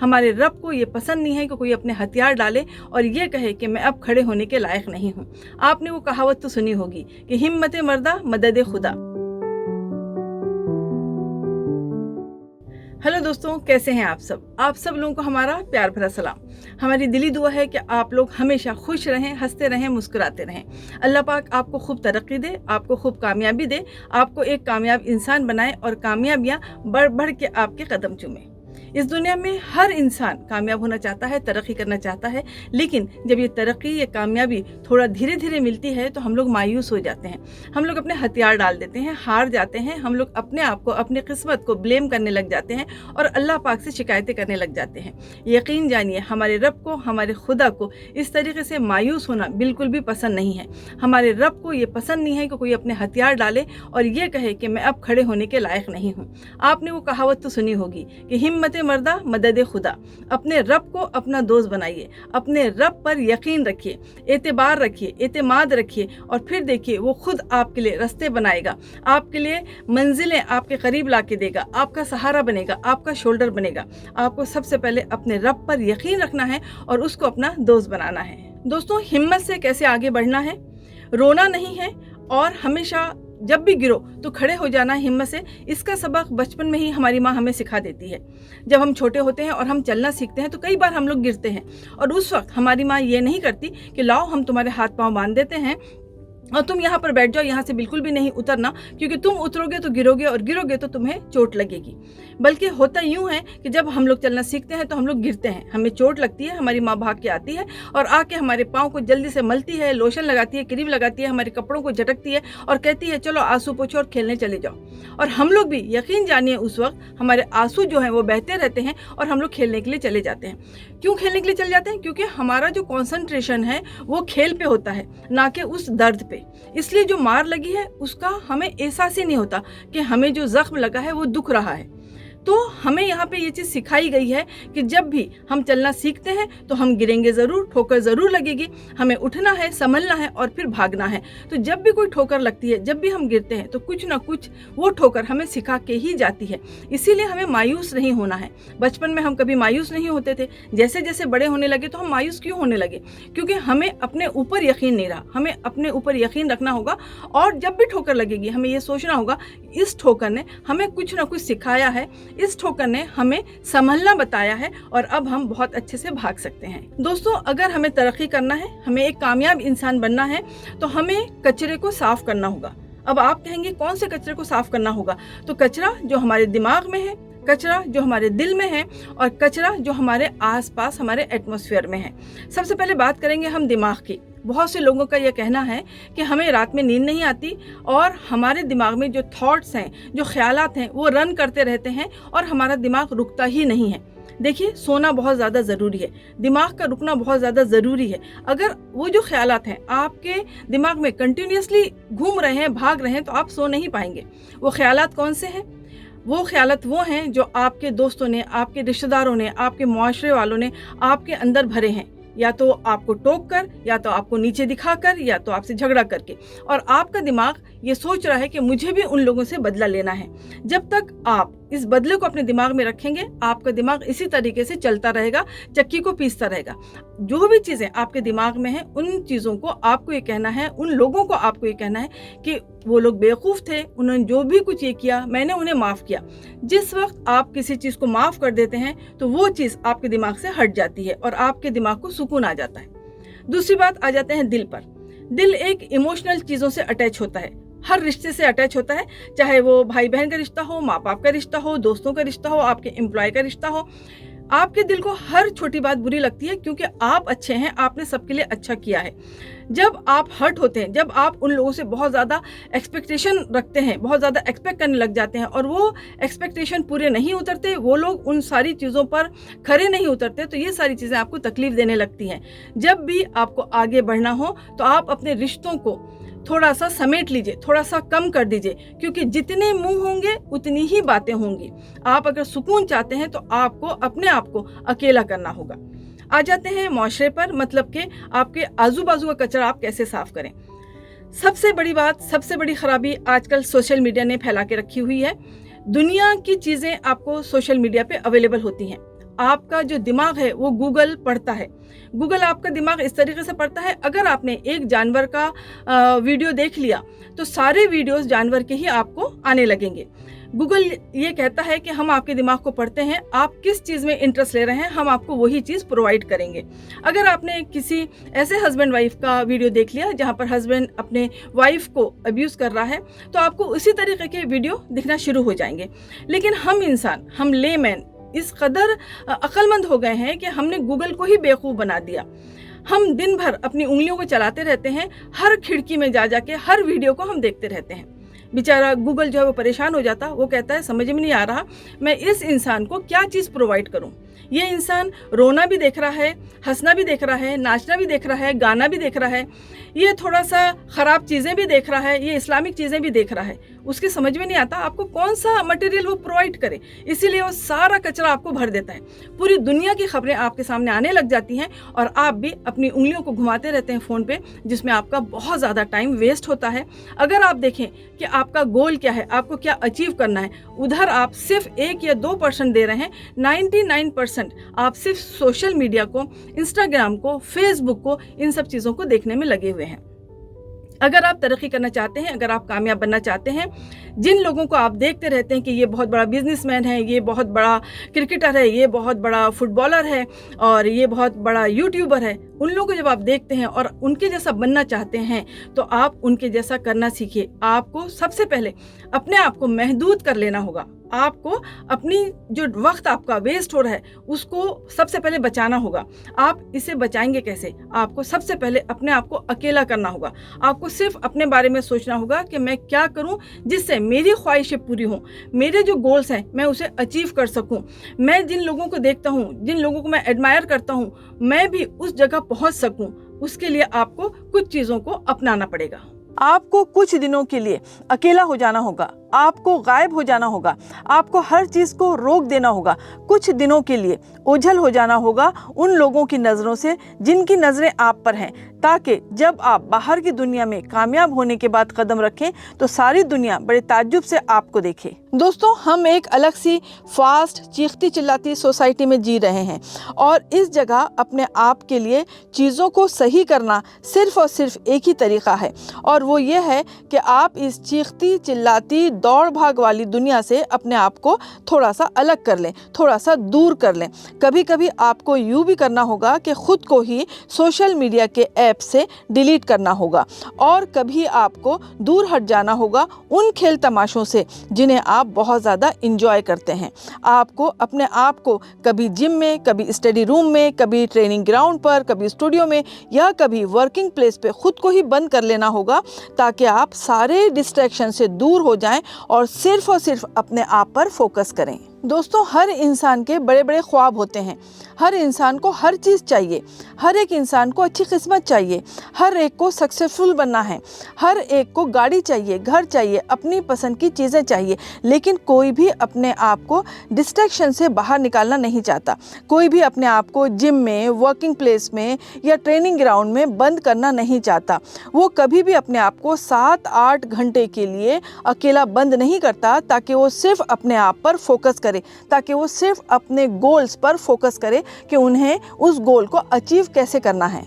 हमारे रब को ये पसंद नहीं है कि कोई अपने हथियार डाले और ये कहे कि मैं अब खड़े होने के लायक नहीं हूँ। आपने वो कहावत तो सुनी होगी कि हिम्मत मर्दा मदद खुदा। हेलो दोस्तों, कैसे हैं आप सब लोगों को हमारा प्यार भरा सलाम। हमारी दिली दुआ है कि आप लोग हमेशा खुश रहें, हंसते रहें, मुस्कुराते रहें। अल्लाह पाक आपको खूब तरक्की दे, आपको खूब कामयाबी दे, आपको एक कामयाब इंसान बनाए और कामयाबियाँ बढ़ बढ़ के आपके कदम चूमे। इस दुनिया में हर इंसान कामयाब होना चाहता है, तरक्की करना चाहता है, लेकिन जब ये तरक्की, ये कामयाबी थोड़ा धीरे धीरे मिलती है तो हम लोग मायूस हो जाते हैं। हम लोग अपने हथियार डाल देते हैं, हार जाते हैं। हम लोग अपने आप को, अपनी किस्मत को ब्लेम करने लग जाते हैं और अल्लाह पाक से शिकायतें करने लग जाते हैं। यकीन जानिए, हमारे रब को, हमारे खुदा को इस तरीके से मायूस होना बिल्कुल भी पसंद नहीं है। हमारे रब को ये पसंद नहीं है कि कोई अपने हथियार डाले और ये कहे कि मैं अब खड़े होने के लायक नहीं हूँ। आपने वो कहावत तो सुनी होगी कि हिम्मत मर्दा मदद खुदा। अपने रब को अपना दोस्त बनाइए, अपने रब पर यकीन रखिए, एतबार रखिए, एतमाद रखिए और फिर देखिए वो खुद आपके लिए रास्ते बनाएगा, आपके लिए मंजिलें आपके करीब ला के देगा, आपका सहारा बनेगा, आपका शोल्डर बनेगा। आपको सबसे पहले अपने रब पर यकीन रखना है और उसको अपना दोस्त बनाना है। दोस्तों, हिम्मत से कैसे आगे बढ़ना है, रोना नहीं है और हमेशा जब भी गिरो तो खड़े हो जाना है हिम्मत से। इसका सबक बचपन में ही हमारी माँ हमें सिखा देती है। जब हम छोटे होते हैं और हम चलना सीखते हैं तो कई बार हम लोग गिरते हैं और उस वक्त हमारी माँ ये नहीं करती कि लाओ हम तुम्हारे हाथ पांव बांध देते हैं और तुम यहाँ पर बैठ जाओ, यहाँ से बिल्कुल भी नहीं उतरना, क्योंकि तुम उतरोगे तो गिरोगे और गिरोगे तो तुम्हें चोट लगेगी। बल्कि होता यूँ है कि जब हम लोग चलना सीखते हैं तो हम लोग गिरते हैं, हमें चोट लगती है, हमारी माँ भाग के आती है और आके हमारे पाँव को जल्दी से मलती है, लोशन लगाती है, क्रीम लगाती है, हमारे कपड़ों को झटकती है और कहती है चलो आंसू पोछो और खेलने चले जाओ। और हम लोग भी यकीन जानिए उस वक्त हमारे आंसू जो हैं वो बहते रहते हैं और हम लोग खेलने के लिए चले जाते हैं। क्यों खेलने के लिए चले जाते हैं? क्योंकि हमारा जो कॉन्सेंट्रेशन है वो खेल पे होता है, ना कि उस दर्द पे। इसलिए जो मार लगी है उसका हमें एहसास ही नहीं होता कि हमें जो जख्म लगा है वो दुख रहा है। तो हमें यहाँ पे ये चीज़ सिखाई गई है कि जब भी हम चलना सीखते हैं तो हम गिरेंगे ज़रूर, ठोकर ज़रूर लगेगी, हमें उठना है, संभलना है और फिर भागना है। तो जब भी कोई ठोकर लगती है, जब भी हम गिरते हैं तो कुछ ना कुछ वो ठोकर हमें सिखा के ही जाती है। इसीलिए हमें मायूस नहीं होना है। बचपन में हम कभी मायूस नहीं होते थे, जैसे जैसे बड़े होने लगे तो हम मायूस क्यों होने लगे? क्योंकि हमें अपने ऊपर यकीन नहीं रहा। हमें अपने ऊपर यकीन रखना होगा और जब भी ठोकर लगेगी हमें ये सोचना होगा इस ठोकर ने हमें कुछ ना कुछ सिखाया है, इस ठोकर ने हमें संभलना बताया है और अब हम बहुत अच्छे से भाग सकते हैं। दोस्तों, अगर हमें तरक्की करना है, हमें एक कामयाब इंसान बनना है तो हमें कचरे को साफ करना होगा। अब आप कहेंगे कौन से कचरे को साफ करना होगा? तो कचरा जो हमारे दिमाग में है, कचरा जो हमारे दिल में है और कचरा जो हमारे आसपास हमारे एटमॉस्फेयर में है। सबसे पहले बात करेंगे हम दिमाग की। बहुत से लोगों का यह कहना है कि हमें रात में नींद नहीं आती और हमारे दिमाग में जो थॉट्स हैं, जो ख्यालात हैं वो रन करते रहते हैं और हमारा दिमाग रुकता ही नहीं है। देखिए, सोना बहुत ज़्यादा ज़रूरी है, दिमाग का रुकना बहुत ज़्यादा ज़रूरी है। अगर वो जो ख्यालात हैं आपके दिमाग में कंटिन्यूसली घूम रहे हैं, भाग रहे हैं, तो आप सो नहीं पाएंगे। वो ख्यालात कौन से हैं? वो ख्यालात वो हैं जो आपके दोस्तों ने, आपके रिश्तेदारों ने, आपके मुआशरे वालों ने आपके अंदर भरे हैं, या तो आपको टोक कर, या तो आपको नीचे दिखाकर, या तो आपसे झगड़ा करके। और आपका दिमाग ये सोच रहा है कि मुझे भी उन लोगों से बदला लेना है। जब तक आप इस बदले को अपने दिमाग में रखेंगे, आपका दिमाग इसी तरीके से चलता रहेगा, चक्की को पीसता रहेगा। जो भी चीज़ें आपके दिमाग में हैं, उन चीज़ों को आपको ये कहना है, उन लोगों को आपको ये कहना है कि वो लोग बेवकूफ़ थे, उन्होंने जो भी कुछ ये किया मैंने उन्हें माफ़ किया। जिस वक्त आप किसी चीज़ को माफ़ कर देते हैं तो वो चीज़ आपके दिमाग से हट जाती है और आपके दिमाग को सुकून आ जाता है। दूसरी बात, आ जाते हैं दिल पर। दिल एक इमोशनल चीज़ों से अटैच होता है, हर रिश्ते से अटैच होता है, चाहे वो भाई बहन का रिश्ता हो, माँ बाप का रिश्ता हो, दोस्तों का रिश्ता हो, आपके एम्प्लॉय का रिश्ता हो। आपके दिल को हर छोटी बात बुरी लगती है क्योंकि आप अच्छे हैं, आपने सबके लिए अच्छा किया है। जब आप हर्ट होते हैं, जब आप उन लोगों से बहुत ज़्यादा एक्सपेक्टेशन रखते हैं, बहुत ज़्यादा एक्सपेक्ट करने लग जाते हैं और वो एक्सपेक्टेशन पूरे नहीं उतरते, वो लोग उन सारी चीज़ों पर खरे नहीं उतरते, तो ये सारी चीज़ें आपको तकलीफ़ देने लगती हैं। जब भी आपको आगे बढ़ना हो तो आप अपने रिश्तों को थोड़ा सा समेट लीजिए, थोड़ा सा कम कर दीजिए, क्योंकि जितने मुंह होंगे उतनी ही बातें होंगी। आप अगर सुकून चाहते हैं तो आपको अपने आप को अकेला करना होगा। आ जाते हैं मुआशरे पर, मतलब कि आपके आजू बाजू का कचरा आप कैसे साफ करें। सबसे बड़ी बात, सबसे बड़ी खराबी आजकल सोशल मीडिया ने फैला के रखी हुई है। दुनिया की चीज़ें आपको सोशल मीडिया पे अवेलेबल होती हैं। آپ کا جو دماغ ہے وہ گوگل پڑھتا ہے. گوگل آپ کا دماغ اس طریقے سے پڑھتا ہے، اگر آپ نے ایک جانور کا ویڈیو دیکھ لیا تو سارے ویڈیوز جانور کے ہی آپ کو آنے لگیں گے. گوگل یہ کہتا ہے کہ ہم آپ کے دماغ کو پڑھتے ہیں، آپ کس چیز میں انٹرسٹ لے رہے ہیں، ہم آپ کو وہی چیز پرووائڈ کریں گے. اگر آپ نے کسی ایسے ہسبینڈ وائف کا ویڈیو دیکھ لیا جہاں پر ہسبینڈ اپنے وائف کو ابیوز کر رہا ہے تو آپ کو اسی طریقے کے ویڈیو دکھنا شروع ہو جائیں گے. لیکن ہم انسان، ہم لے مین اس قدر عقل مند ہو گئے ہیں کہ ہم نے گوگل کو ہی بیوقوف بنا دیا. ہم دن بھر اپنی انگلیوں کو چلاتے رہتے ہیں، ہر کھڑکی میں جا کے ہر ویڈیو کو ہم دیکھتے رہتے ہیں. بیچارہ گوگل جو ہے وہ پریشان ہو جاتا، وہ کہتا ہے سمجھ میں نہیں آ رہا میں اس انسان کو کیا چیز پرووائڈ کروں. یہ انسان رونا بھی دیکھ رہا ہے، ہنسنا بھی دیکھ رہا ہے، ناچنا بھی دیکھ رہا ہے، گانا بھی دیکھ رہا ہے، یہ تھوڑا سا خراب چیزیں بھی دیکھ رہا ہے، یہ اسلامک چیزیں بھی دیکھ رہا ہے. اس کی سمجھ میں نہیں آتا آپ کو کون سا مٹیریل وہ پرووائڈ کرے، اسی لیے وہ سارا کچرا آپ کو بھر دیتا ہے. پوری دنیا کی خبریں آپ کے سامنے آنے لگ جاتی ہیں اور آپ بھی اپنی انگلیوں کو گھماتے رہتے ہیں فون پہ، جس میں آپ کا بہت زیادہ ٹائم ویسٹ ہوتا ہے. اگر آپ دیکھیں کہ آپ کا گول کیا ہے، آپ کو کیا اچیو کرنا ہے، ادھر آپ صرف 1 یا 2% دے رہے ہیں. 99% آپ صرف سوشل میڈیا کو، انسٹاگرام کو، فیس بک کو، ان سب چیزوں کو دیکھنے میں لگے ہوئے ہیں. اگر آپ ترقی کرنا چاہتے ہیں، اگر آپ کامیاب بننا چاہتے ہیں، جن لوگوں کو آپ دیکھتے رہتے ہیں کہ یہ بہت بڑا بزنس مین ہے، یہ بہت بڑا کرکٹر ہے، یہ بہت بڑا فٹ بالر ہے اور یہ بہت بڑا یوٹیوبر ہے، ان لوگوں کو جب آپ دیکھتے ہیں اور ان کے جیسا بننا چاہتے ہیں تو آپ ان کے جیسا کرنا سیکھیے. آپ کو سب سے پہلے اپنے آپ کو محدود کر لینا ہوگا. آپ کو اپنی جو وقت آپ کا ویسٹ ہو رہا ہے اس کو سب سے پہلے بچانا ہوگا. آپ اسے بچائیں گے کیسے؟ آپ کو سب سے پہلے اپنے آپ کو اکیلا کرنا ہوگا. آپ کو صرف اپنے بارے میں سوچنا ہوگا کہ میں کیا کروں جس سے میری خواہشیں پوری ہوں، میرے جو گولز ہیں میں اسے اچیو کر سکوں. میں جن لوگوں کو دیکھتا ہوں، جن لوگوں کو میں ایڈمائر کرتا ہوں، میں بھی اس جگہ پہنچ سکوں. اس کے لیے آپ کو کچھ چیزوں کو اپنانا پڑے گا. آپ کو کچھ دنوں کے لیے اکیلا ہو جانا ہوگا، آپ کو غائب ہو جانا ہوگا، آپ کو ہر چیز کو روک دینا ہوگا. کچھ دنوں کے لیے اوجھل ہو جانا ہوگا ان لوگوں کی نظروں سے جن کی نظریں آپ پر ہیں، تاکہ جب آپ باہر کی دنیا میں کامیاب ہونے کے بعد قدم رکھیں تو ساری دنیا بڑے تعجب سے آپ کو دیکھے. دوستوں، ہم ایک الگ سی فاسٹ، چیختی چلاتی سوسائٹی میں جی رہے ہیں اور اس جگہ اپنے آپ کے لیے چیزوں کو صحیح کرنا صرف اور صرف ایک ہی طریقہ ہے، اور وہ یہ ہے کہ آپ اس چیختی چلاتی دوڑ بھاگ والی دنیا سے اپنے آپ کو تھوڑا سا الگ کر لیں، تھوڑا سا دور کر لیں. کبھی کبھی آپ کو یوں بھی کرنا ہوگا کہ خود کو ہی سوشل میڈیا کے ایپ سے ڈیلیٹ کرنا ہوگا، اور کبھی آپ کو دور ہٹ جانا ہوگا ان کھیل تماشوں سے جنہیں آپ بہت زیادہ انجوائے کرتے ہیں. آپ کو اپنے آپ کو کبھی جم میں، کبھی اسٹڈی روم میں، کبھی ٹریننگ گراؤنڈ پر، کبھی اسٹوڈیو میں یا کبھی ورکنگ پلیس پہ خود کو ہی بند کر لینا ہوگا، تاکہ آپ سارے ڈسٹریکشن سے دور ہو جائیں اور صرف اپنے آپ پر فوکس کریں. دوستوں، ہر انسان کے بڑے بڑے خواب ہوتے ہیں. ہر انسان کو ہر چیز چاہیے، ہر ایک انسان کو اچھی قسمت چاہیے، ہر ایک کو سکسیسفل بننا ہے، ہر ایک کو گاڑی چاہیے، گھر چاہیے، اپنی پسند کی چیزیں چاہیے. لیکن کوئی بھی اپنے آپ کو ڈسٹریکشن سے باہر نکالنا نہیں چاہتا. کوئی بھی اپنے آپ کو جم میں، ورکنگ پلیس میں یا ٹریننگ گراؤنڈ میں بند کرنا نہیں چاہتا. وہ کبھی بھی اپنے آپ کو 7-8 گھنٹے کے لیے اکیلا بند نہیں کرتا، تاکہ وہ صرف اپنے آپ پر فوکس کرے، تاکہ وہ صرف اپنے گولز پر فوکس کرے کہ انہیں اس گول کو اچیو کیسے کرنا ہے.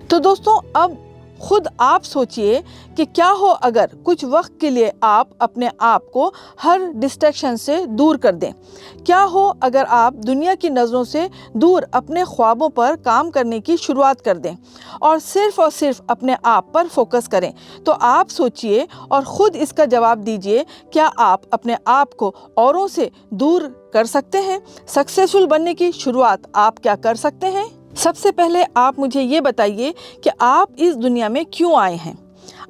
تو دوستوں، اب خود آپ سوچئے کہ کیا ہو اگر کچھ وقت کے لیے آپ اپنے آپ کو ہر ڈسٹریکشن سے دور کر دیں. کیا ہو اگر آپ دنیا کی نظروں سے دور اپنے خوابوں پر کام کرنے کی شروعات کر دیں اور صرف اپنے آپ پر فوکس کریں. تو آپ سوچئے اور خود اس کا جواب دیجئے، کیا آپ اپنے آپ کو اوروں سے دور کر سکتے ہیں؟ سکسیسفل بننے کی شروعات آپ کیا کر سکتے ہیں؟ سب سے پہلے آپ مجھے یہ بتائیے کہ آپ اس دنیا میں کیوں آئے ہیں؟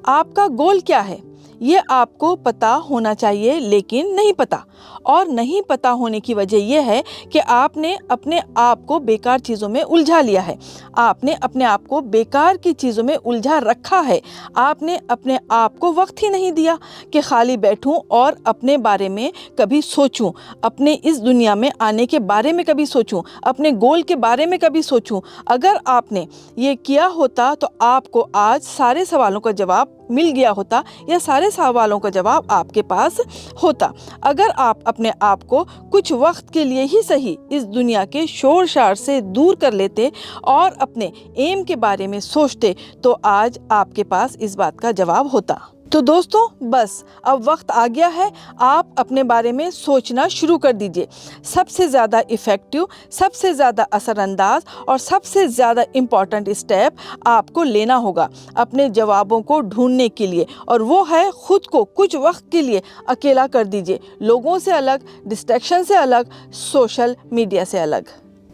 آپ کا گول کیا ہے؟ یہ آپ کو پتہ ہونا چاہیے، لیکن نہیں پتہ. اور نہیں پتہ ہونے کی وجہ یہ ہے کہ آپ نے اپنے آپ کو بیکار چیزوں میں الجھا لیا ہے. آپ نے اپنے آپ کو بیکار کی چیزوں میں الجھا رکھا ہے. آپ نے اپنے آپ کو وقت ہی نہیں دیا کہ خالی بیٹھوں اور اپنے بارے میں کبھی سوچوں، اپنے اس دنیا میں آنے کے بارے میں کبھی سوچوں، اپنے گول کے بارے میں کبھی سوچوں. اگر آپ نے یہ کیا ہوتا تو آپ کو آج سارے سوالوں کا جواب مل گیا ہوتا، یا سارے سوالوں کا جواب آپ کے پاس ہوتا. اگر آپ आप अपने आप को कुछ वक्त के लिए ही सही इस दुनिया के शोर शरार से दूर कर लेते और अपने एम के बारे में सोचते तो आज आपके पास इस बात का जवाब होता। तो दोस्तों बस अब वक्त आ गया है, आप अपने बारे में सोचना शुरू कर दीजिए। सबसे ज़्यादा इफ़ेक्टिव, सबसे ज़्यादा असरअंदाज और सबसे ज़्यादा इम्पॉर्टेंट स्टेप आपको लेना होगा अपने जवाबों को ढूंढने के लिए, और वो है खुद को कुछ वक्त के लिए अकेला कर दीजिए, लोगों से अलग, डिस्ट्रैक्शन से अलग, सोशल मीडिया से अलग।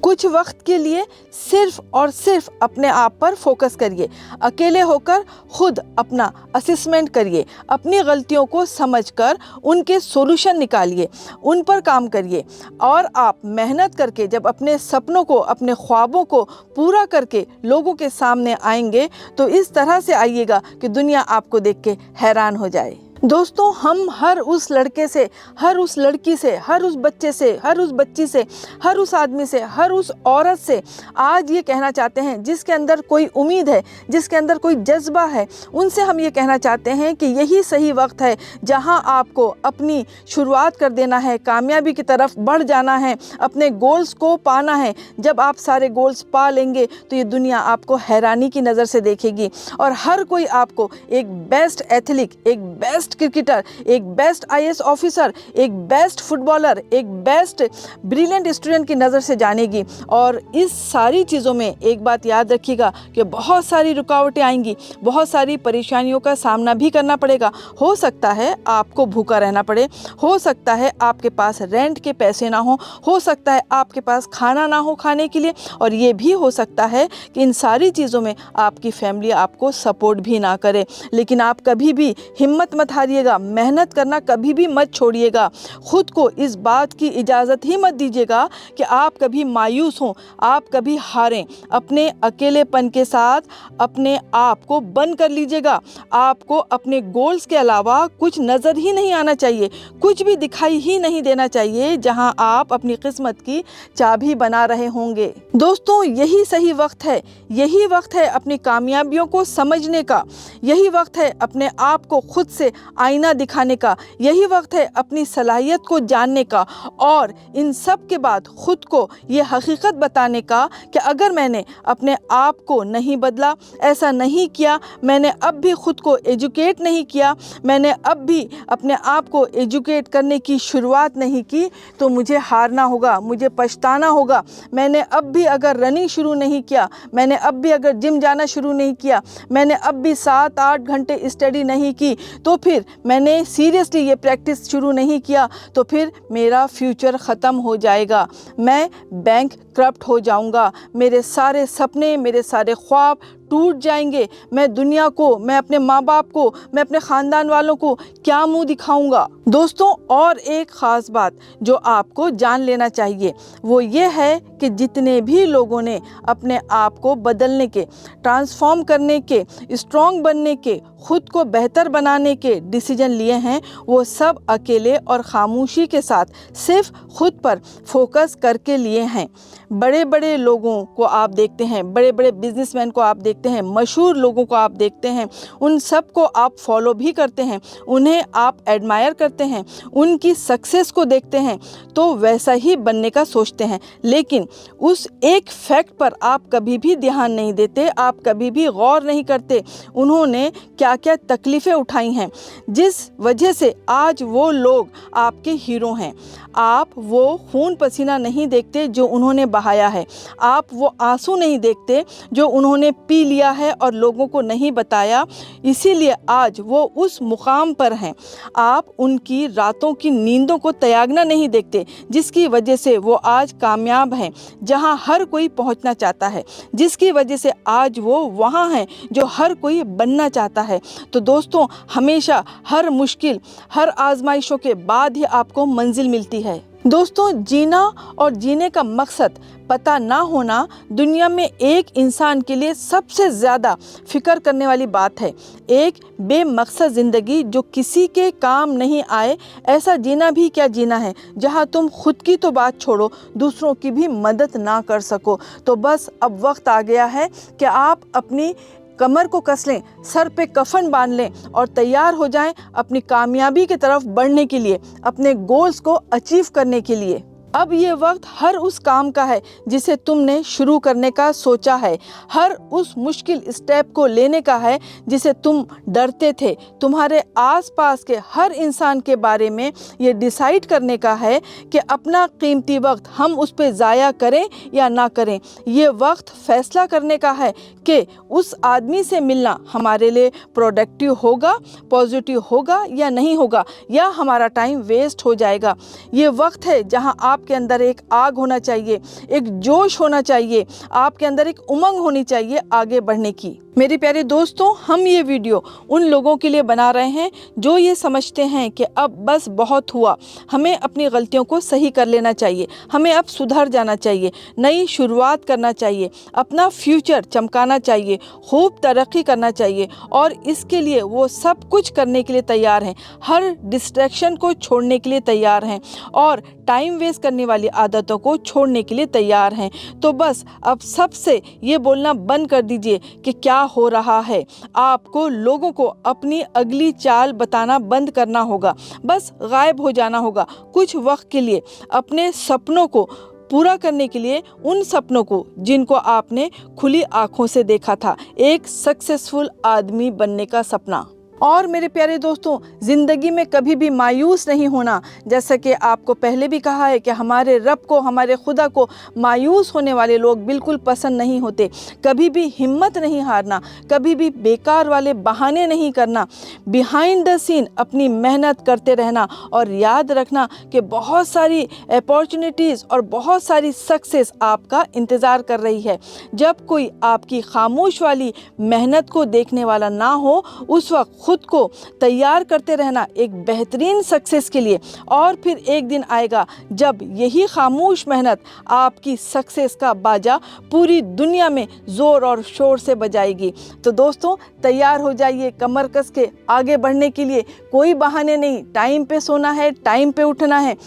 कुछ वक्त के लिए सिर्फ और सिर्फ अपने आप पर फोकस करिए। अकेले होकर खुद अपना असेसमेंट करिए, अपनी गलतियों को समझकर उनके सॉल्यूशन निकालिए, उन पर काम करिए, और आप मेहनत करके जब अपने सपनों को, अपने ख्वाबों को पूरा करके लोगों के सामने आएंगे तो इस तरह से आइएगा कि दुनिया आपको देख के हैरान हो जाए। दोस्तों हम हर उस लड़के से, हर उस लड़की से, हर उस बच्चे से, हर उस बच्ची से, हर उस आदमी से, हर उस औरत से आज ये कहना चाहते हैं जिसके अंदर कोई उम्मीद है, जिसके अंदर कोई जज्बा है, उनसे हम ये कहना चाहते हैं कि यही सही वक्त है जहां आपको अपनी शुरुआत कर देना है, कामयाबी की तरफ बढ़ जाना है, अपने गोल्स को पाना है। जब आप सारे गोल्स पा लेंगे तो ये दुनिया आपको हैरानी की नज़र से देखेगी और हर कोई आपको एक बेस्ट एथलीट, एक बेस्ट क्रिकेटर, एक बेस्ट आईएएस ऑफिसर, एक बेस्ट फुटबॉलर, एक बेस्ट ब्रिलियंट स्टूडेंट की नज़र से जानेगी। और इस सारी चीज़ों में एक बात याद रखिएगा कि बहुत सारी रुकावटें आएंगी, बहुत सारी परेशानियों का सामना भी करना पड़ेगा। हो सकता है आपको भूखा रहना पड़े, हो सकता है आपके पास रेंट के पैसे ना हो सकता है आपके पास खाना ना हो खाने के लिए, और ये भी हो सकता है कि इन सारी चीज़ों में आपकी फैमिली आपको सपोर्ट भी ना करे। लेकिन आप कभी भी हिम्मत मत हारिएगा, मेहनत करना कभी भी मत छोड़िएगा। खुद को इस बात की इजाज़त ही मत दीजिएगा कि आप कभी मायूस हों, आप कभी हारें। अपने अकेलेपन के साथ अपने आप को बंद कर लीजिएगा। आपको अपने गोल्स के अलावा कुछ नज़र ही नहीं आना चाहिए, कुछ भी दिखाई ही नहीं देना चाहिए जहां आप अपनी किस्मत की चाबी बना रहे होंगे। दोस्तों यही सही वक्त है, यही वक्त है अपनी कामयाबियों को समझने का, यही वक्त है अपने आप को खुद से आईना दिखाने का, यही वक्त है अपनी सलाहियत को जानने का, और इन सब के बाद खुद को ये हकीकत बताने का कि अगर मैंने अपने आप को नहीं बदला, ऐसा नहीं किया, मैंने अब भी खुद को एजुकेट नहीं किया, मैंने अब भी अपने आप को एजुकेट करने की शुरुआत नहीं की, तो मुझे हारना होगा, मुझे पछताना होगा। मैंने अब भी अगर रनिंग शुरू नहीं किया, मैंने अब भी अगर जिम जाना शुरू नहीं किया, मैंने अब भी 7-8 घंटे स्टडी नहीं की, तो फिर मैंने सीरियसली ये प्रैक्टिस शुरू नहीं किया, तो फिर मेरा फ्यूचर ख़त्म हो जाएगा, मैं बैंक करप्ट हो जाऊंगा, मेरे सारे सपने, मेरे सारे ख्वाब टूट जाएंगे। मैं दुनिया को, मैं अपने माँ बाप को, मैं अपने ख़ानदान वालों को क्या मुंह दिखाऊंगा। दोस्तों और एक ख़ास बात जो आपको जान लेना चाहिए वो ये है कि जितने भी लोगों ने अपने आप को बदलने के, ट्रांसफॉर्म करने के, स्ट्रॉन्ग बनने के, खुद को बेहतर बनाने के डिसीजन लिए हैं, वो सब अकेले और खामोशी के साथ सिर्फ खुद पर फोकस करके लिए हैं। बड़े बड़े लोगों को आप देखते हैं, बड़े बड़े बिजनेसमैन को आप देखते हैं, मशहूर लोगों को आप देखते हैं, उन सब को आप फॉलो भी करते हैं, उन्हें आप एडमायर करते हैं, उनकी सक्सेस को देखते हैं, तो वैसा ही बनने का सोचते हैं। लेकिन उस एक फैक्ट पर आप कभी भी ध्यान नहीं देते, आप कभी भी गौर नहीं करते उन्होंने क्या क्या तकलीफ़ें उठाई हैं, जिस वजह से आज वो लोग आपके हीरो हैं। आप वो खून पसीना नहीं देखते जो उन्होंने बहाया है, आप वो आंसू नहीं देखते जो उन्होंने पी लिया है और लोगों को नहीं बताया, इसीलिए आज वो उस मुकाम पर हैं। आप उनकी रातों की नींदों को त्यागना नहीं देखते, जिसकी वजह से वो आज कामयाब हैं जहां हर कोई पहुंचना चाहता है, जिसकी वजह से आज वो वहां हैं जो हर कोई बनना चाहता है। तो दोस्तों हमेशा हर मुश्किल, हर आजमाइशों के बाद ही आपको मंजिल मिलती है। दोस्तों जीना और जीने का मकसद पता ना होना दुनिया में एक इंसान के लिए सबसे ज़्यादा फिक्र करने वाली बात है। एक बेमकसद ज़िंदगी जो किसी के काम नहीं आए, ऐसा जीना भी क्या जीना है जहां तुम खुद की तो बात छोड़ो, दूसरों की भी मदद ना कर सको। तो बस अब वक्त आ गया है कि आप अपनी कमर को कस लें, सर पे कफन बांध लें और तैयार हो जाएं अपनी कामयाबी की तरफ बढ़ने के लिए, अपने गोल्स को अचीव करने के लिए। अब ये वक्त हर उस काम का है जिसे तुमने शुरू करने का सोचा है, हर उस मुश्किल स्टेप को लेने का है जिसे तुम डरते थे। तुम्हारे आसपास के हर इंसान के बारे में ये डिसाइड करने का है कि अपना कीमती वक्त हम उस पे ज़ाया करें या ना करें। ये वक्त फैसला करने का है कि उस आदमी से मिलना हमारे लिए प्रोडक्टिव होगा, पॉजिटिव होगा या नहीं होगा, या हमारा टाइम वेस्ट हो जाएगा। ये वक्त है जहां आपके अंदर एक आग होना चाहिए, एक जोश होना चाहिए, आपके अंदर एक उमंग होनी चाहिए आगे बढ़ने की। मेरे प्यारे दोस्तों, हम ये वीडियो उन लोगों के लिए बना रहे हैं जो ये समझते हैं कि अब बस बहुत हुआ, हमें अपनी गलतियों को सही कर लेना चाहिए, हमें अब सुधर जाना चाहिए, नई शुरुआत करना चाहिए, अपना फ्यूचर चमकाना चाहिए, खूब तरक्की करना चाहिए, और इसके लिए वो सब कुछ करने के लिए तैयार हैं, हर डिस्ट्रैक्शन को छोड़ने के लिए तैयार हैं और टाइम वेस्ट करने वाली आदतों को छोड़ने के लिए तैयार हैं। तो बस अब सबसे ये बोलना बंद कर दीजिए कि क्या हो रहा है। आपको लोगों को अपनी अगली चाल बताना बंद करना होगा, बस गायब हो जाना होगा कुछ वक्त के लिए, अपने सपनों को पूरा करने के लिए, उन सपनों को जिनको आपने खुली आंखों से देखा था, एक सक्सेसफुल आदमी बनने का सपना। और मेरे प्यारे दोस्तों, ज़िंदगी में कभी भी मायूस नहीं होना। जैसा कि आपको पहले भी कहा है कि हमारे रब को, हमारे खुदा को मायूस होने वाले लोग बिल्कुल पसंद नहीं होते। कभी भी हिम्मत नहीं हारना, कभी भी बेकार वाले बहाने नहीं करना, बिहाइंड द सीन अपनी मेहनत करते रहना और याद रखना कि बहुत सारी अपॉर्चुनिटीज़ और बहुत सारी सक्सेस आपका इंतज़ार कर रही है। जब कोई आपकी खामोश वाली मेहनत को देखने वाला ना हो, उस वक्त खुद को तैयार करते रहना एक बेहतरीन सक्सेस के लिए। और फिर एक दिन आएगा जब यही खामोश मेहनत आपकी सक्सेस का बाजा पूरी दुनिया में ज़ोर और शोर से बजाएगी। तो दोस्तों, तैयार हो जाइए कमर कस के आगे बढ़ने के लिए। कोई बहाने नहीं, टाइम पे सोना है, टाइम पे उठना है।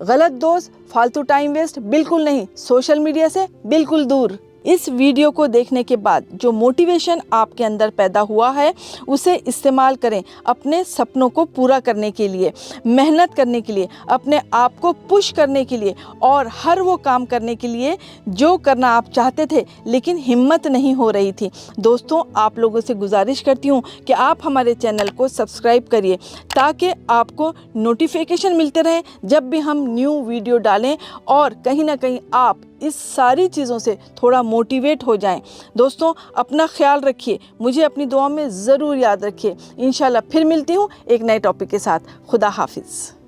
गलत दोस्त, फालतू टाइम वेस्ट बिल्कुल नहीं, सोशल मीडिया से बिल्कुल दूर। इस वीडियो को देखने के बाद जो मोटिवेशन आपके अंदर पैदा हुआ है उसे इस्तेमाल करें अपने सपनों को पूरा करने के लिए, मेहनत करने के लिए, अपने आप को पुश करने के लिए और हर वो काम करने के लिए जो करना आप चाहते थे लेकिन हिम्मत नहीं हो रही थी। दोस्तों, आप लोगों से गुजारिश करती हूँ कि आप हमारे चैनल को सब्सक्राइब करिए ताकि आपको नोटिफिकेशन मिलते रहे जब भी हम न्यू वीडियो डालें और कहीं ना कहीं आप इस सारी चीज़ों से थोड़ा मोटिवेट हो जाएं। दोस्तों, अपना ख्याल रखिए, मुझे अपनी दुआ में ज़रूर याद रखिए। इंशाल्लाह फिर मिलती हूँ एक नए टॉपिक के साथ। खुदा हाफिज़।